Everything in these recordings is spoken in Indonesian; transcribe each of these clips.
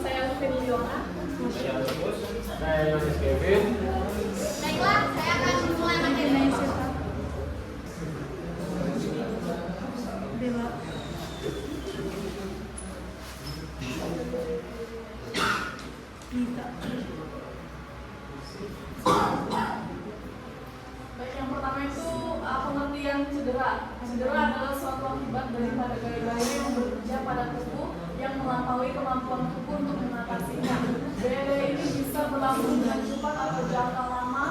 Saya Alvin Liona. Saya Agus. Saya Yohanes Kevin. Baiklah, saya akan mulai materi. Bella. Nita. Baik, yang pertama itu pengertian cedera. Cedera adalah suatu akibat daripada gaya-gaya yang bekerja pada tubuh yang melampaui kemampuan tubuh untuk mengatasinya. Gaya-gaya ini bisa berlangsung dengan cepat atau jangka lama.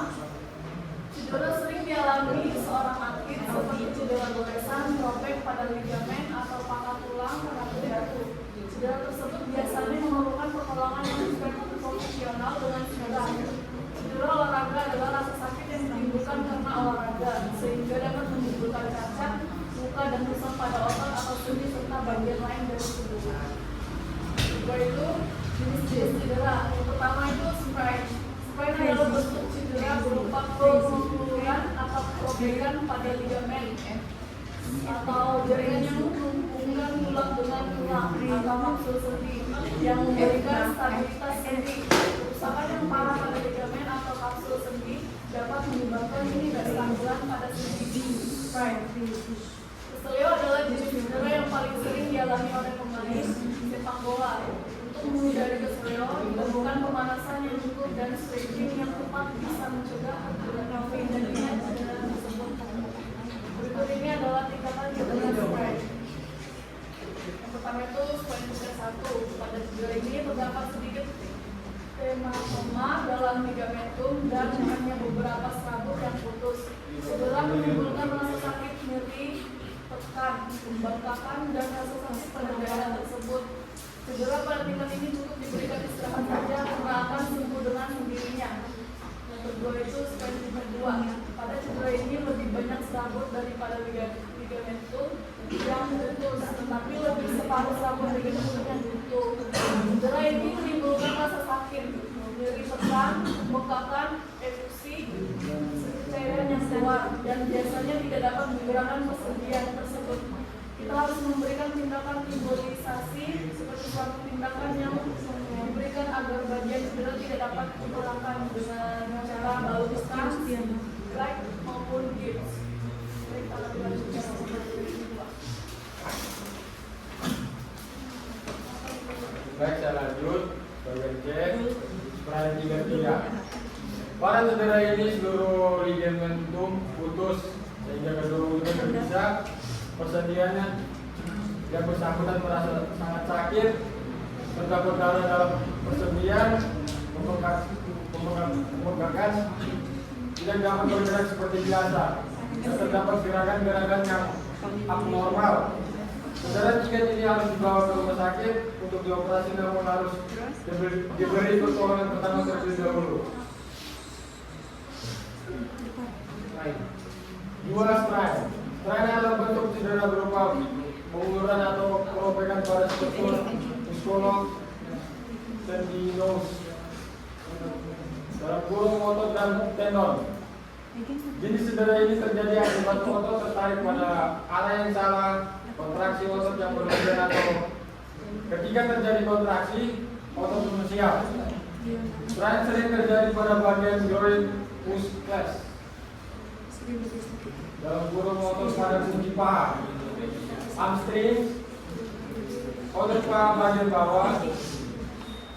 Cedera sering dialami seorang atlet seperti cedera goresan, robek pada ligamen atau patah tulang pada jatuh. Cedera tersebut biasanya memerlukan pertolongan yang profesional dengan cedera. Cedera olahraga adalah rasa sakit yang ditimbulkan karena olahraga, sehingga dapat menimbulkan cacat, luka dan rusak pada otot atau sendi serta bagian lain dari tubuh. Kedua itu jenis-jenis cedera. Yang pertama itu sprain. Sprain adalah bentuk cedera berupa kelumpuhan atau robekan pada ligamen atau jaringan yang menghubungkan tulang dengan tulang atau kapsul sendi yang memberikan stabilitas sendi. Kerusakan yang parah pada ligamen atau kapsul sendi dapat menyebabkan ketidakstabilan pada sendi. Sprain. Keselio adalah jenis cedera yang paling sering dialami oleh pemain sepak bola. Untuk menghindari keselio, dilakukan pemanasan yang cukup dan stretching yang tepat bisa mencegah terjadinya cedera tersebut. Berikut ini adalah tingkatan cedera sprain. Yang pertama itu sprain tingkat 1. Pada cedera ini terdapat sedikit hematoma dalam ligamentum dan hanya beberapa serabut yang putus. Cedera menimbulkan rasa sakit, nyeri, tekan, pembengkakan, dan rasa sakit pada daerah tersebut. Cedera pada tingkat ini cukup diberikan istirahat saja karena akan sembuh dengan sendirinya. Yang kedua itu sprain tingkat 2. Pada cedera ini lebih banyak serabut daripada ligamentum yang putus, tetapi lebih separuh serabut ligamentum yang tutup. Cedera ini menimbulkan rasa sakit, nyeri tekan, pembengkakan, efusi, cairan yang keluar, dan biasanya tidak dapat menggerakkan persendian tersebut. Kita harus memberikan tindakan embolisasi seperti suatu tindakan yang diberikan agar bagian cedera tidak dapat dipulangkan dengan cara balurkan, drag maupun gips. Baik, saya lanjut. Bagian C, sprain 3. Pada cedera ini seluruh ligamentum putus sehingga kedua ujungnya berpisah. Persendiannya yang bersangkutan merasa sangat sakit, terdapat darah dalam persendian, pembengkakan, tidak dapat bergerak seperti biasa, dan terdapat gerakan-gerakan yang abnormal. Cedera tingkat ini harus dibawa ke rumah sakit untuk dioperasi, namun harus diberi pertolongan pertama terlebih dahulu. 2. Sprain. Sprain adalah bentuk cedera berupa pengururan atau perobekan pada struktur muskulus tendinous dalam kurung otot dan tendon. Jenis cedera ini terjadi akibat otot tertarik pada arah yang salah, kontraksi otot yang berlebihan, atau ketika terjadi kontraksi otot belum siap. Sprain sering terjadi pada bagian joint musculus dalam kurung otot pada kunci paha, hamstring, otot paha bagian bawah,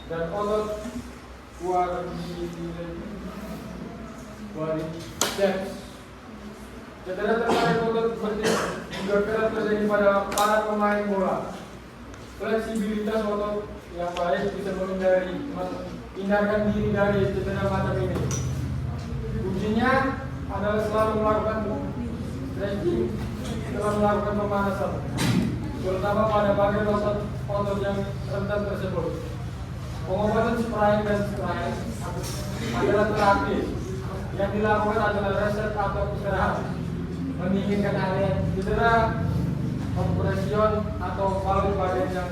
dan otot quadriceps. Cedera tertarik otot juga kerap terjadi pada para pemain bola. Fleksibilitas otot yang baik bisa menghindarkan diri dari cedera macam ini. Kuncinya adalah selalu melakukan stretching setelah melakukan pemanasan, terutama pada bagian otot yang rentan tersebut. Pengobatan sprain dan sprain adalah terapi yang dilakukan adalah reset atau istirahat, meninggikan area cedera, kompresion atau balik bagian yang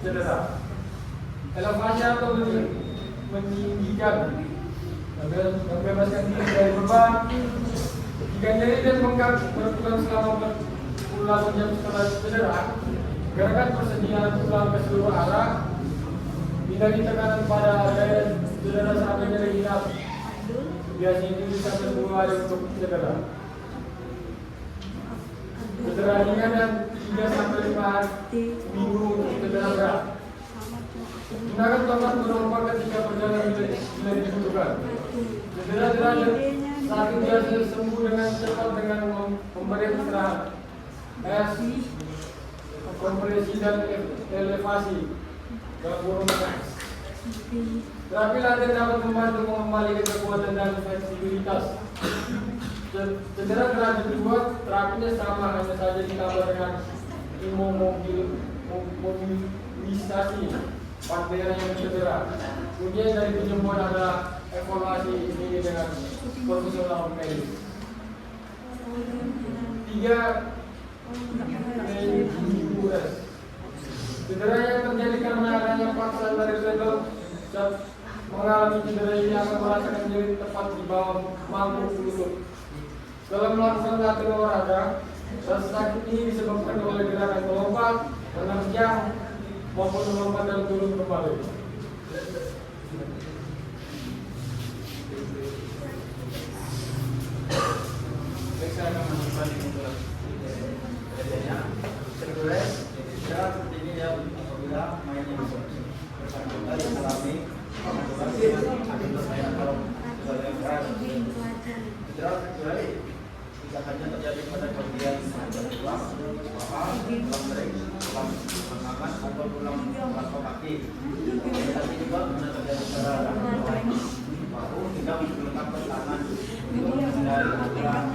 cedera, elevasi atau meninggikan, membebaskan diri dari beban. Jika nyeri dan bengkak berpulang selama 48 jam setelah cedera, Gerakan persediaan tulang ke seluruh arah, hindari tekanan pada daya cedera sampai nyeri inap. Biasanya itu sampai 10 hari untuk cedera. Cedera ringan dan 3 sampai 5 minggu untuk cedera berat. Gunakan tongkat penumpang ketika perjalanan bila dibutuhkan. Cedera-cedera sakit biasa sembuh dengan cepat dengan memberi istirahat. Kompresi dan elevasi dalam kurung max. Terapi latihan dapat membantu mengembalikan kekuatan dan fleksibilitas. Cedera telah dibuat, terapinya sama, hanya saja ditambah dengan imobilisasi pada daerah yang cedera. Kemudian dari penyembuhan adalah evaluasi ini dengan profesional medis. 3. Cedera yang terjadi karena adanya paksaan dari pedal dan mengalami cedera ini akan merasakan nyeri tepat di bawah mangkuk lutut. Dalam melakukan latihan olahraga, rasa sakit ini disebabkan oleh gerakan melompat, menerjang, maupun melompat dan turun kembali. Saya akan mencoba untuk tergores, tidak seperti yang apabila mainnya bersangkutan mengalami pengaturan akibat main atau yang keras. Cedera tergores tidak hanya terjadi pada bagian tulang, paha, tulang kering, tulang tangan atau tulang telapak kaki. Tapi juga bisa terjadi pada bahu hingga menggunakan tangan untuk menghindari aturan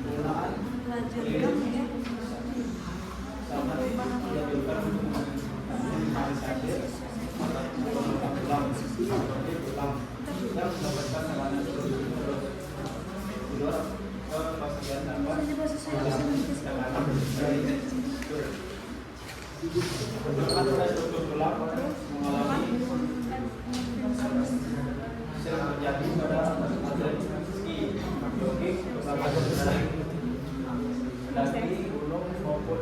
penggunaan sangat dianjurkan minimalisasi mata tulang seperti tulang yang mendapatkan tekanan tidur ke bagian tambah tekanan dari pada struktur tulang mengalami yang terjadi pada atlet ski, jogging, bersama mendaki gunung maupun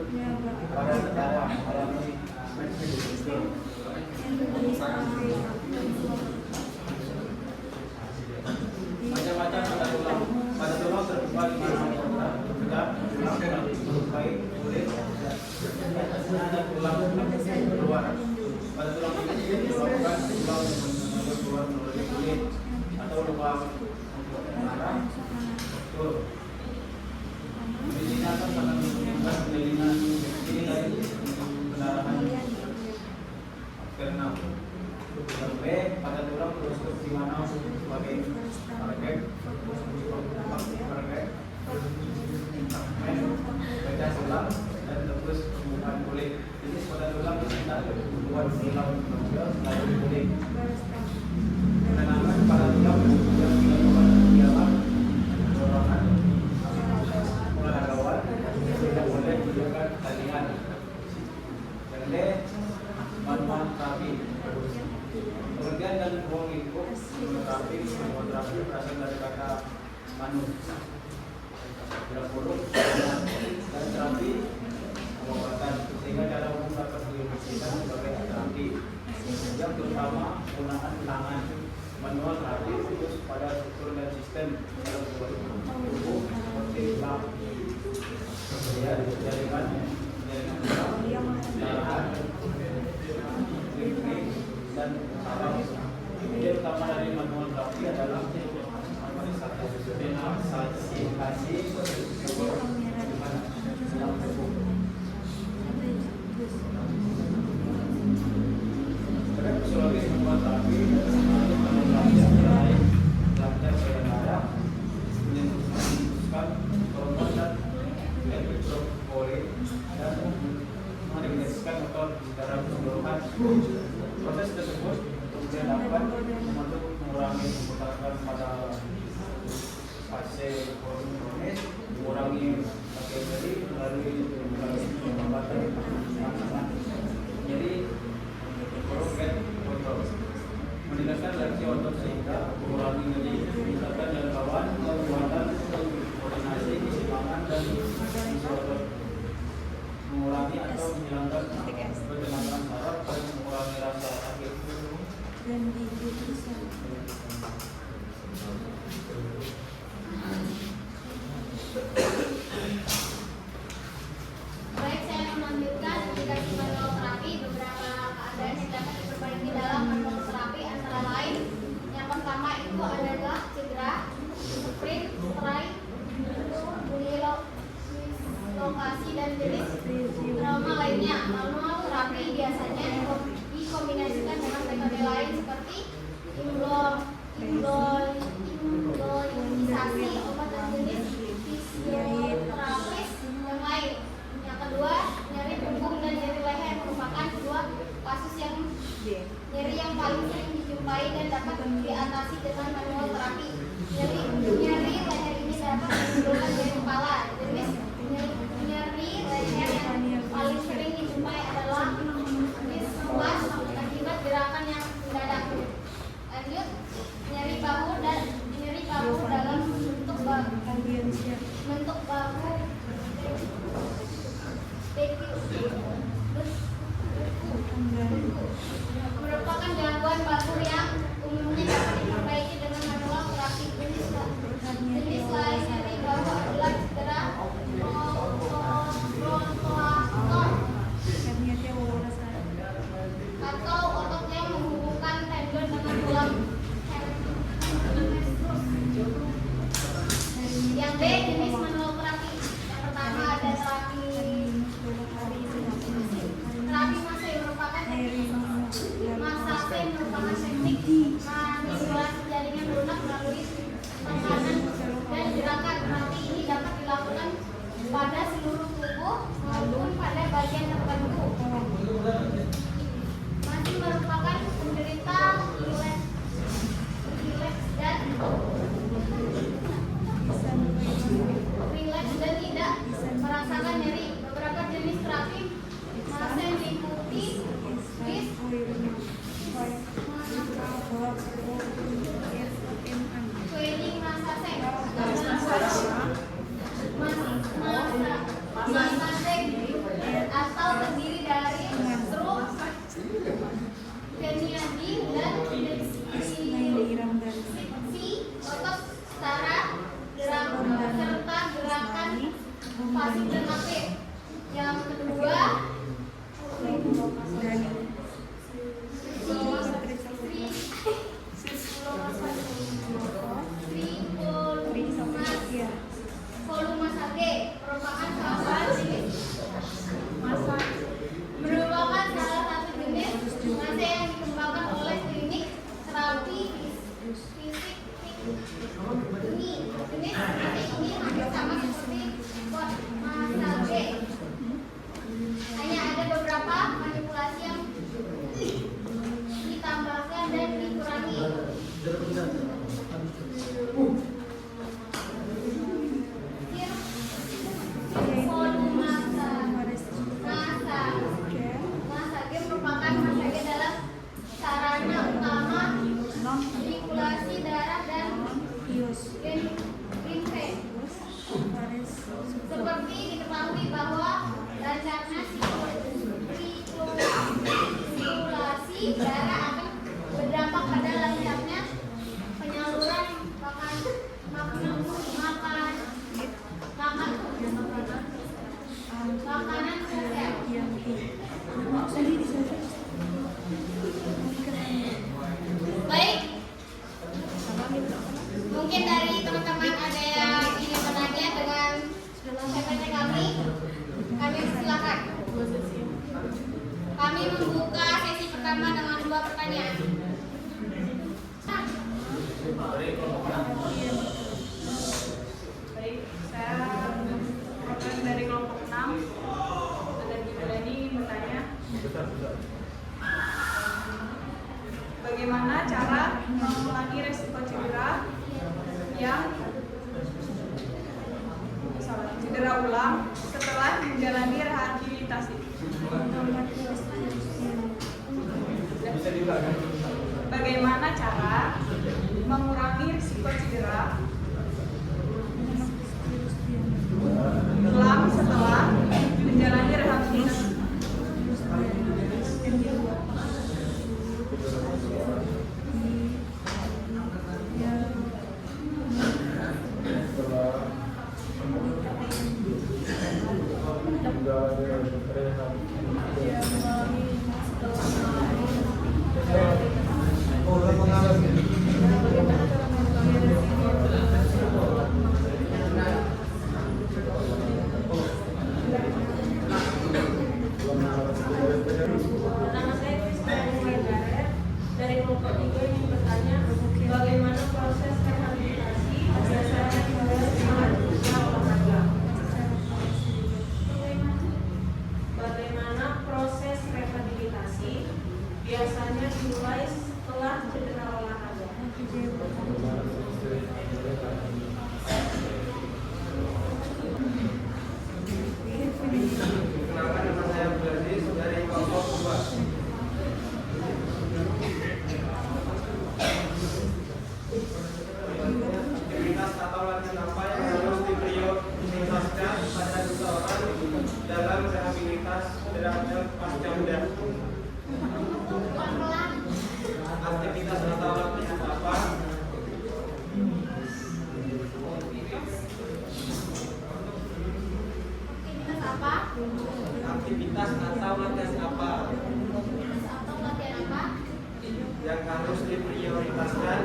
pada tentara mengalami macam-macam pada tulang terbuka di mana tegak, tulang baik, kulit, ada tulang keluar. Pada tulang ini menyebabkan tulang keluar melalui kulit atau lubang darah. Di sini akan sangat menunjukkan kelainan ini dari pendarahan karena B pada tulang terus di mana sebagai parkek, baca tulang dan tembus permukaan kulit. Ini pada tulang kita membuat tulang lalu kulit. Penanaman pada tulang yang dilakukan di dalam dorongan olahragawan tidak boleh melakukan latihan. Yang D, manual terapi. Pengertian dan ruang lingkup terapi, manual terapi berasal dari kata manu, berapuluk, dan terapi pengobatan. Sehingga cara umum dapat didefinisikan sebagai terapi yang terutama penggunaan tangan. Manual terapi fokus pada struktur dan sistem dalam tubuh seperti tulang, jaringan darah, listrik, dan saraf. Ide utama dari manual terapi adalah relaksasi dalam tubuh. Fisiologis manual terapi menyentuhkan hormon dan elektroporin dan mendefinisikan otot secara keseluruhan. Proses tersebut kemudian dapat membantu mengurangi pembekakan pada fase kronis, mengurangi sakit nyeri melalui pengobatan nyeri, progres kontrol, meningkatkan reaksi otot sehingga mengurangi nyeri, meningkatkan jangkauan, kekuatan, koordinasi, keseimbangan dan otot, mengurangi atau Baik, saya melanjutkan indikasi manual terapi. Beberapa keadaan yang dapat diperbaiki dalam manual terapi antara lain yang pertama itu adalah cedera, sprint, strike, lokasi dan jenis trauma lainnya. Manual terapi biasanya dikombinasikan dengan metode lain seperti imunisasi, obat dan jenis fisioterapis yang lain. Yang kedua, nyeri punggung dan nyeri leher merupakan dua kasus yang nyeri yang paling sering dijumpai dan dapat diatasi dengan manual terapi. Nyeri leher ini dapat menimbulkan nyeri kepala. Jenis nyeri leher yang paling sering dijumpai adalah displash akibat gerakan yang mendadak. Lanjut, nyeri bahu dalam bentuk bahu merupakan gangguan bahu yang umumnya dapat diperbaiki dengan manual terapi. Jenis lain nyeri bahu adalah cedera protrator atau otot yang menghubungkan tendon dengan tulang hemisferus. Yang B, jenis manual terapi. Yang pertama ada terapi merupakan teknik manipulasi jaringan lunak melalui tekanan dan gerakan. Terapi ini dapat dilakukan pada seluruh tubuh maupun pada bagian tertentu. Masih merupakan penderita rileks dan tidak merasakan nyeri. Beberapa jenis terapi masih meliputi swelling massage atau terdiri dari stroke, peniadi dan otot setara serta gerakan pasif dan aktif. Yang kedua, merupakan salah satu jenis masa yang dikembangkan oleh klinik terapi fisik ini. Jenis ini hampir sama seperti massage, hanya ada beberapa manipulasi yang ditambahkan dan dikurangi. Massage merupakan massage dalam sarana utama sirkulasi darah dan limfe. Seperti diketahui bahwa lancarnya sirkulasi darah akan berdampak pada lancarnya penyaluran makanan ke sel. Baik, mungkin dari teman-teman ada yang ingin bertanya dengan PPT kami silakan. Kami membuka sesi pertama dengan 2 pertanyaan. Baik, saya program dari kelompok 6 dan Gimana ini bertanya, bagaimana cara mengurangi resiko cedera yang cedera ulang setelah menjalani rehabilitasi? Bagaimana cara mengurangi risiko cedera ulang setelah menjalani rehabilitasi? biasanya dimulai setelah cedera olahraga. Kenalkan, nama saya Berlis dari kelompok 2. Aktivitas atau latihan apa yang harus diprioritaskan pada seseorang dalam rehabilitas cedera pasca bedah? Aktivitas atau latihan apa Aktivitas apa? aktivitas atau latihan apa Aktivitas atau latihan apa? yang harus diprioritaskan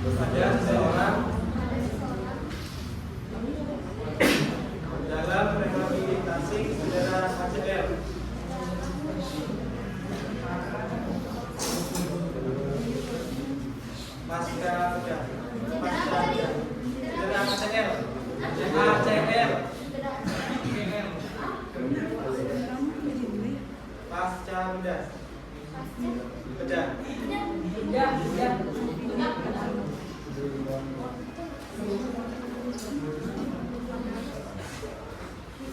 pada seseorang Pada seseorang dalam rehabilitasi cedera ACL? Pasca bedah. Pasca bedah. Cedera ACL. ACL. Pasca bedah. Bedah.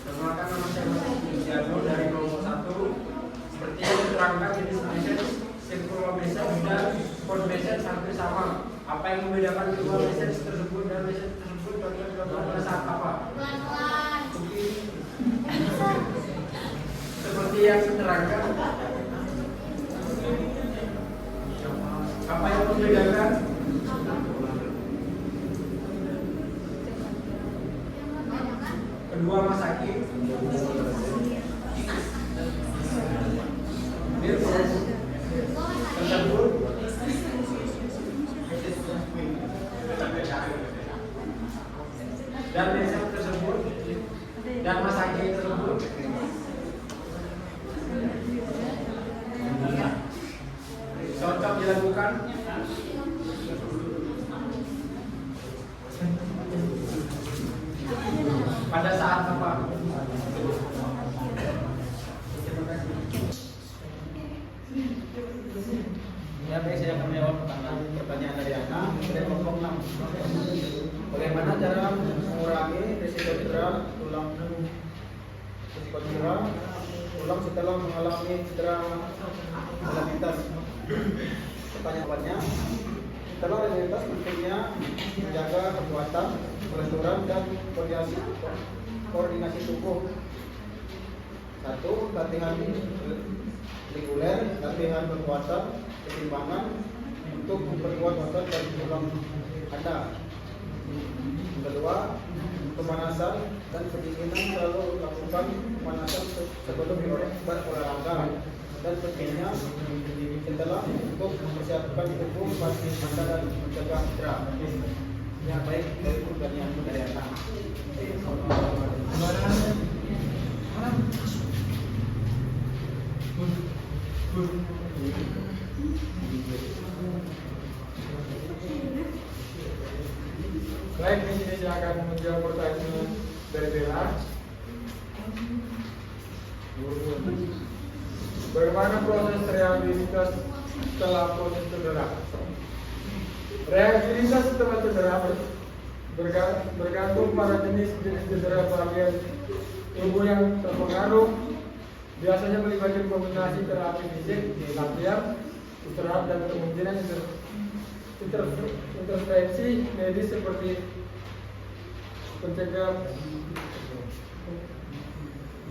Perkenalkan, nama saya Luciano dari kelompok 1. Seperti yang diterangkan, jenis mesin sinkromesin dan coordination hampir sama. Apa yang membedakan kedua mesin tersebut dan mesin tersebut bagian pada saat apa? pelan-pelan. Seperti yang diterangkan, apa yang membedakan kedua masaki tersebut dan mesin tersebut dan masaki tersebut cocok dilakukan pada saat apa? Ya, baik, saya akan menjawab pertanyaan dari anak dari kelompok 6. Bagaimana cara mengurangi risiko cedera tulang setelah mengalami cedera rehabilitas? Pertanyaannya, setelah rehabilitas pentingnya menjaga kekuatan, kelenturan dan koordinasi tubuh. 1. Latihan reguler, latihan kekuatan, keseimbangan untuk memperkuat otot dan tulang Anda. Yang kedua, pemanasan dan pendinginan selalu lakukan pemanasan sebelum berolahraga dan pentingnya setelah untuk mempersiapkan tubuh pada masa dan mencegah cedera. Ya, baik, itu pertanyaan dari anak. Baik, di sini saya akan menjawab pertanyaan dari Bella. Bagaimana proses rehabilitas setelah proses cedera? Rehabilitas setelah cedera bergantung pada jenis cedera bagian tubuh yang terpengaruh. Biasanya melibatkan kombinasi terapi fisik, latihan, istirahat dan kemungkinan intervensi medis seperti pencegah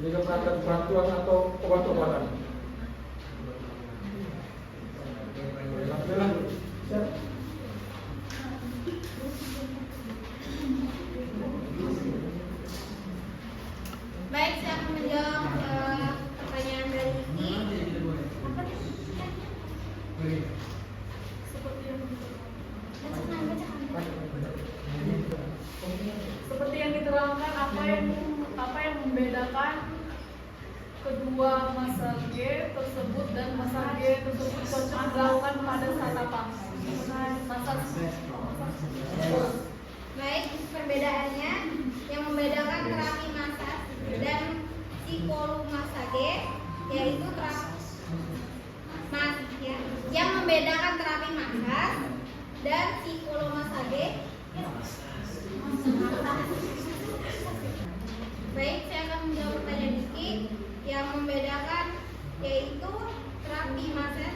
peralatan bantuan atau obat-obatan. Baik, saya akan menjawab pertanyaan dari Kiki. Seperti yang diterangkan, apa yang membedakan kedua masa G tersebut dan masa G tersebut cocok dilakukan pada saat apa? Baik, perbedaannya yang membedakan terapi massage dan psikomasage, yaitu yang membedakan terapi massage dan psikomasage. Baik, saya akan menjawab pertanyaan Diki. Yang membedakan yaitu terapi massage.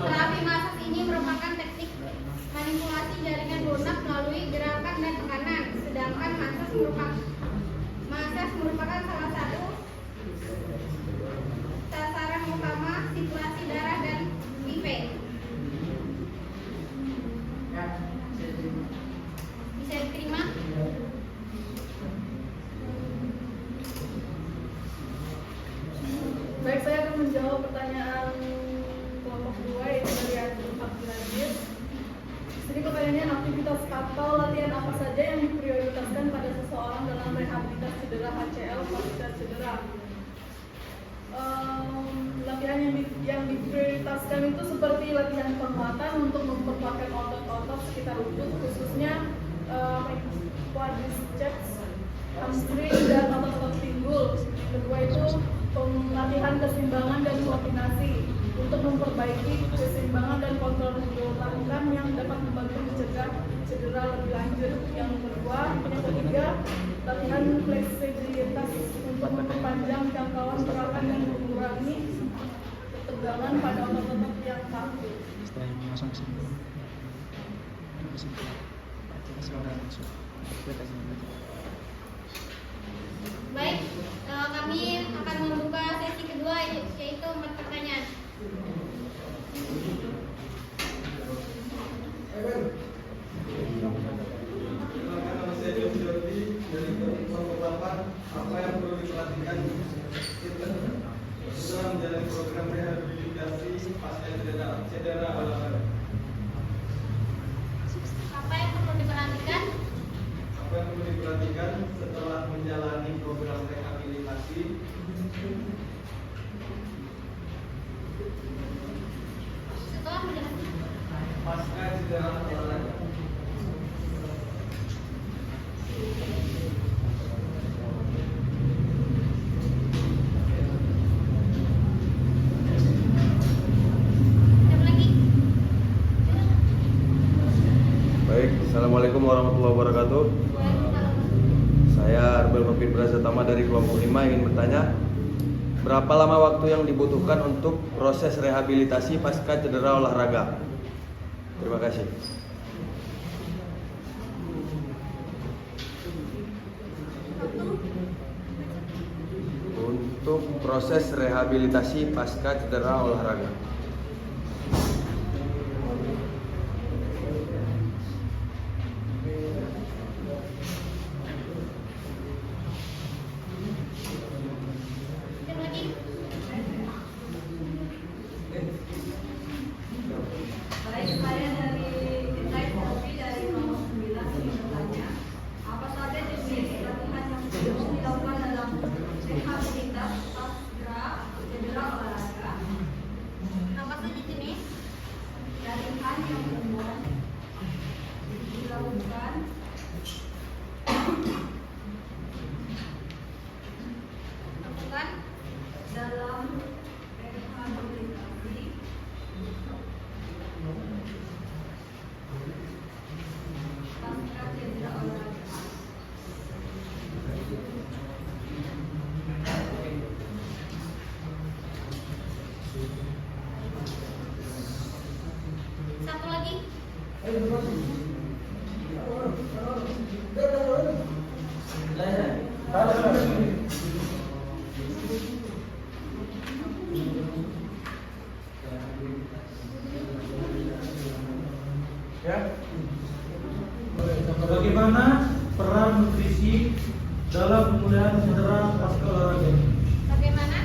Terapi massage ini merupakan teknik manipulasi jaringan lunak melalui gerakan dan tekanan, sedangkan massage merupakan salah satu sasaran utama sirkulasi darah dan lymph. Bisa diterima? Baik, saya akan menjawab pertanyaan kelompok 2 yaitu dari Abdul Aziz. Jadi pertanyaannya, aktivitas atau latihan apa saja yang diprioritaskan pada seseorang dalam rehabilitasi cedera HCL pasca cedera? Latihan yang diprioritaskan itu seperti latihan penguatan untuk memperkuatkan otot-otot sekitar lutut, khususnya quadriceps, hamstring, dan otot-otot pinggul. Kedua itu latihan keseimbangan dan koordinasi untuk memperbaiki keseimbangan dan kontrol gerakan yang dapat membantu mencegah cedera lebih lanjut. Yang ketiga, latihan fleksibilitas untuk memperpanjang jangkauan gerakan dan mengurangi ketegangan pada otot-otot yang kaku. Baik, kami akan membuka sesi kedua yaitu 4 pertanyaan. Apa yang perlu diperhatikan dalam menjalani program rehabilitasi pasca cedera olahraga? Apa yang perlu diperhatikan? Apa yang perlu diperhatikan setelah menjalani program rehabilitasi pasca cedera olahraga? Baik, Assalamualaikum warahmatullahi wabarakatuh. Saya Arbel Mufid Pratama dari kelompok 5 ingin bertanya, berapa lama waktu yang dibutuhkan untuk proses rehabilitasi pasca cedera olahraga? Terima kasih. Untuk proses rehabilitasi pasca cedera olahraga. Baik, saya dari Insight Kopi dari kelompok 9 ingin bertanya, apa saja jenis latihan yang dilakukan dalam rehabilitas pasca cedera olahraga? Apa saja jenis Latihan yang dilakukan dalam rehabilitasi pasca cedera olahraga? Satu lagi. Bagaimana peran nutrisi dalam pemulihan cedera pasca olahraga? Bagaimana?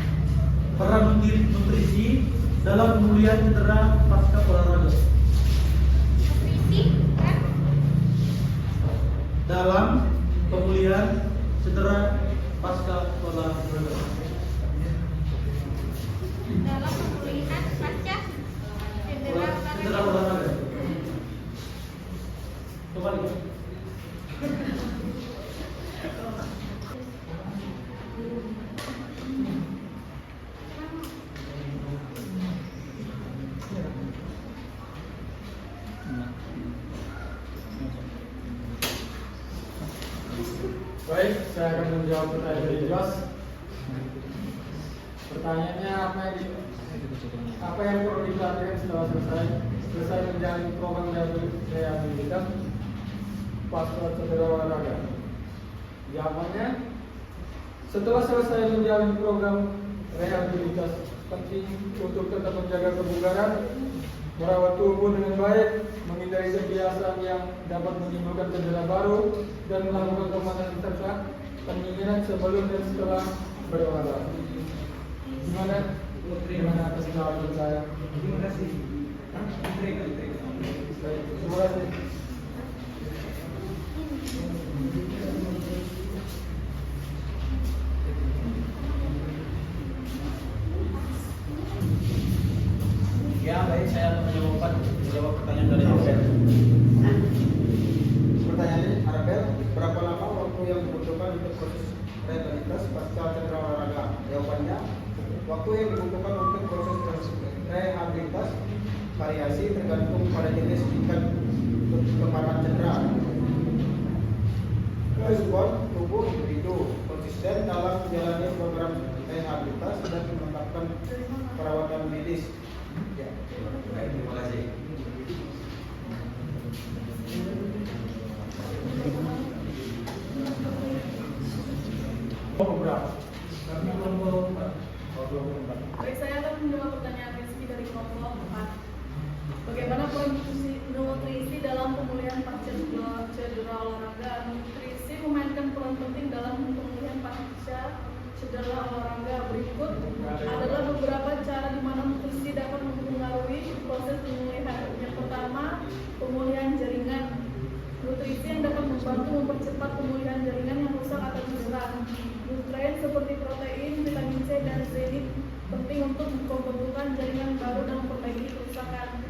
Peran nutrisi dalam pemulihan cedera pasca olahraga. Nutrisi kan? Dalam pemulihan cedera pasca olahraga. Dalam pemulihan pasca cedera Cedera olahraga. olahraga. Kembali. Baik, saya akan menjawab pertanyaan dari Jos. Pertanyaannya apa yang perlu diperhatikan setelah selesai menjalani program rehabilitas pasca cedera olahraga? Jawabannya, setelah selesai menjalani program rehabilitas, penting untuk tetap menjaga kebugaran, merawat tubuh dengan baik, menghindari kebiasaan yang dapat menimbulkan cedera baru, dan melakukan pemanasan serta pendinginan sebelum dan setelah berolahraga. Gimana atas jawaban saya? Terima kasih. Terima kasih. Ya, baik, saya akan menjawab pertanyaan dari Arbel. Pertanyaannya, Arbel, berapa lama waktu yang dibutuhkan untuk proses rehabilitas pasca cedera olahraga? Jawabannya, waktu yang dibutuhkan untuk proses rehabilitas variasi tergantung pada jenis tingkat keparahan cedera. Respon tubuh individu konsisten dalam menjalani program rehabilitas dan menetapkan perawatan medis. Ya, baik, terima kasih. Berapa? Kami kelompok 24. Baik, saya akan menjawab pertanyaan Rizky dari kelompok 4. Bagaimana peran nutrisi dalam pemulihan pasca cedera olahraga? Nutrisi memainkan peran penting dalam pemulihan pasca cedera olahraga. Berikut adalah beberapa cara di mana nutrisi dapat mempengaruhi proses pemulihan. Yang pertama, pemulihan jaringan. Nutrisi yang dapat membantu mempercepat pemulihan jaringan yang rusak atau cedera. Nutrien seperti protein, vitamin C, dan zinc penting untuk pembentukan jaringan baru dan memperbaiki kerusakan.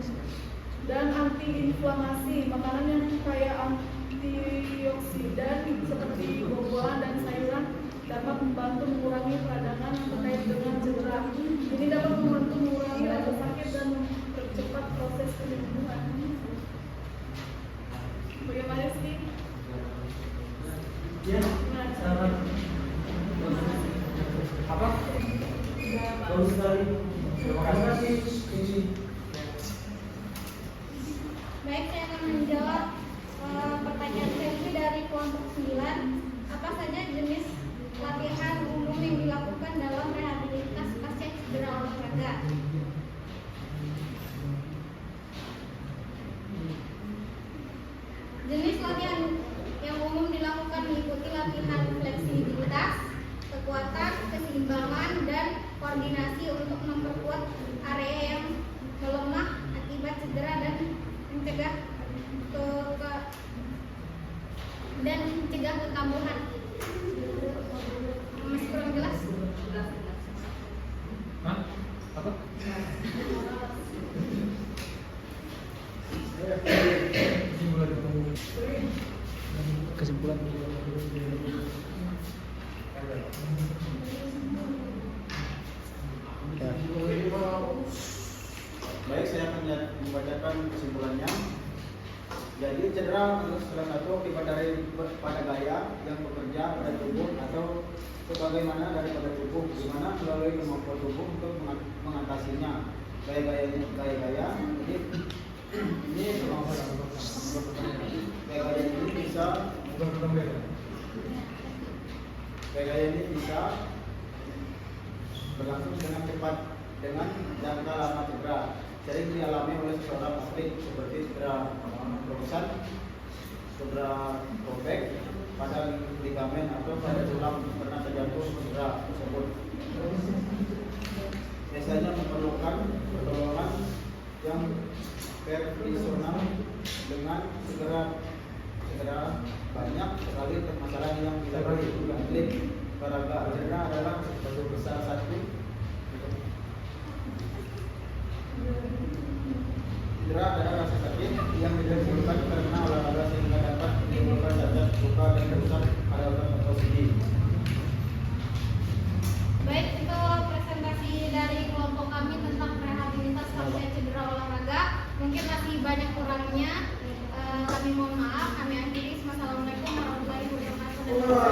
Dan antiinflamasi, makanan yang kaya antioksidan seperti buah-buahan dan sayuran dapat membantu mengurangi peradangan terkait dengan cedera. Ini dapat membantu mengurangi rasa sakit dan mempercepat proses penyembuhan. Bagaimana sih? Ya, sangat Apa? bagus sekali. Terima Terima kasih. kasih. Baik, saya akan menjawab pertanyaan Selvi dari kelompok 9. Apa saja jenis latihan umum yang dilakukan dalam rehabilitas pasca cedera olahraga? Jenis latihan yang umum dilakukan meliputi latihan fleksibilitas, kekuatan, keseimbangan, dan koordinasi untuk memperkuat area yang melemah akibat cedera dan mencegah kekambuhan. Masih kurang jelas? Hah? Apa? Kesimpulan. Baik, saya akan membacakan kesimpulannya. Jadi cedera adalah salah satu akibat dari pada gaya yang bekerja pada tubuh atau sebagaimana daripada tubuh, di mana melalui kemampuan tubuh untuk mengatasinya. Gaya-gaya ini bisa berlangsung dengan cepat dengan jangka lama cedera. Sering dialami oleh seorang atlet seperti cedera krokusan, cedera robek, pada ligamen atau pada tulang karena terjatuh cedera tersebut. Biasanya memerlukan pertolongan yang personal dengan segera banyak sekali permasalahan yang dilalui atlet olahraga. Cedera adalah salah satu cedera adalah rasa sakit yang ditimbulkan karena olahraga sehingga dapat menimbulkan cacat, luka, dan rusak pada otot atau sendi. Baik, itu presentasi dari kelompok kami tentang rehabilitas pasca cedera olahraga. Mungkin masih banyak kurangnya. Kami mohon maaf. Kami akhiri. Wassalamualaikum warahmatullahi wabarakatuh.